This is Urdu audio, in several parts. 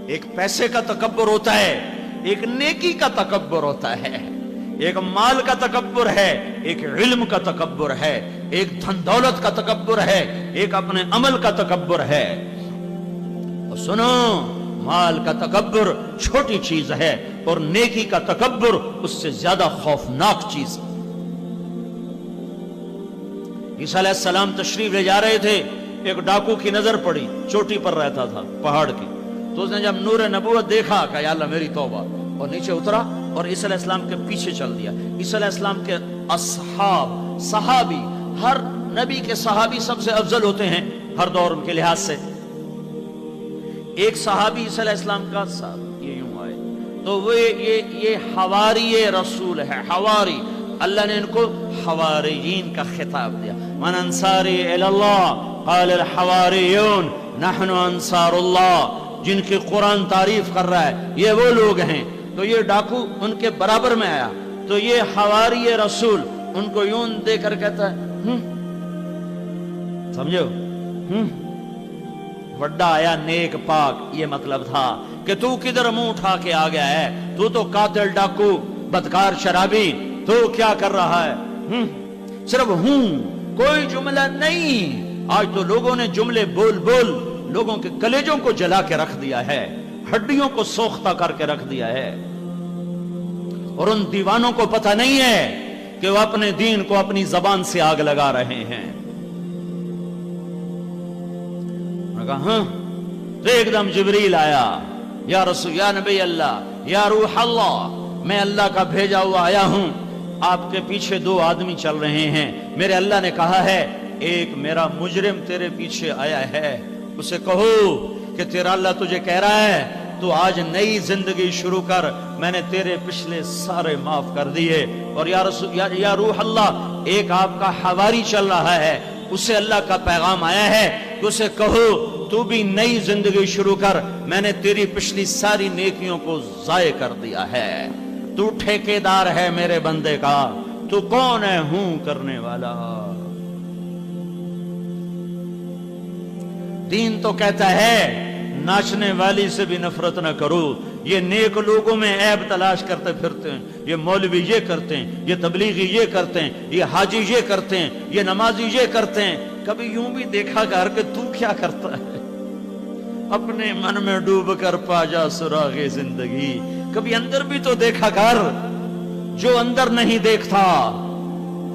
ایک پیسے کا تکبر ہوتا ہے، ایک نیکی کا تکبر ہوتا ہے، ایک مال کا تکبر ہے، ایک علم کا تکبر ہے، ایک دھن دولت کا تکبر ہے، ایک اپنے عمل کا تکبر ہے۔ اور سنو، مال کا تکبر چھوٹی چیز ہے اور نیکی کا تکبر اس سے زیادہ خوفناک چیز۔ عیسیٰ علیہ السلام تشریف لے جا رہے تھے، ایک ڈاکو کی نظر پڑی، چوٹی پر رہتا تھا پہاڑ کی، تو اس نے جب نور نبوت دیکھا کہ یا اللہ میری توبہ، اور نیچے اترا اور عیسیٰ علیہ السلام کے پیچھے چل دیا۔ عیسیٰ علیہ السلام کے اصحاب، صحابی، ہر نبی کے صحابی سب سے افضل ہوتے ہیں ہر دور ان کے لحاظ سے۔ ایک صحابی عیسیٰ علیہ السلام کا یہ یوں آئے تو وہ یہ حواری رسول ہے، حواری، اللہ نے ان کو حواریین کا خطاب دیا۔ من انصاری الی اللہ قال الحواریون نحن انصار اللہ، جن کی قرآن تعریف کر رہا ہے یہ وہ لوگ ہیں۔ تو یہ ڈاکو ان کے برابر میں آیا تو یہ حواری رسول ان کو یوں دے کر کہتا ہے سمجھو، وڈا آیا نیک پاک، یہ مطلب تھا کہ تو کدھر منہ اٹھا کے آ گیا ہے، تو قاتل، ڈاکو، بدکار، شرابی، تو کیا کر رہا ہے؟ صرف کوئی جملہ نہیں۔ آج تو لوگوں نے جملے بول بول لوگوں کے کلیجوں کو جلا کے رکھ دیا ہے، ہڈیوں کو سوختہ کر کے رکھ دیا ہے، اور ان دیوانوں کو پتہ نہیں ہے کہ وہ اپنے دین کو اپنی زبان سے آگ لگا رہے ہیں۔ کہا تو ایک دم جبریل آیا، یا رسول، یا نبی اللہ، یا روح اللہ، میں اللہ کا بھیجا ہوا آیا ہوں، آپ کے پیچھے دو آدمی چل رہے ہیں، میرے اللہ نے کہا ہے ایک میرا مجرم تیرے پیچھے آیا ہے، اسے کہو کہ تیرا اللہ تجھے کہہ رہا ہے تو آج نئی زندگی شروع کر، میں نے تیرے پچھلے سارے معاف کر دیے۔ اور یا رسول، یا روح اللہ، ایک آپ کا حواری چل رہا ہے، اسے اللہ کا پیغام آیا ہے کہ اسے کہو تو بھی نئی زندگی شروع کر، میں نے تیری پچھلی ساری نیکیوں کو ضائع کر دیا ہے، تو ٹھیکیدار ہے میرے بندے کا، تو کون ہے ہوں کرنے والا۔ دین تو کہتا ہے ناچنے والی سے بھی نفرت نہ کرو۔ یہ نیک لوگوں میں عیب تلاش کرتے پھرتے ہیں، یہ مولوی یہ کرتے ہیں، یہ تبلیغی یہ کرتے ہیں، یہ حاجی یہ کرتے ہیں، یہ نمازی یہ کرتے ہیں۔ کبھی یوں بھی دیکھا کر کہ تو کیا کرتا ہے، اپنے من میں ڈوب کر پا جا سراغ زندگی۔ کبھی اندر بھی تو دیکھا کر، جو اندر نہیں دیکھتا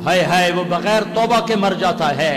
ہائے ہائے وہ بغیر توبہ کے مر جاتا ہے۔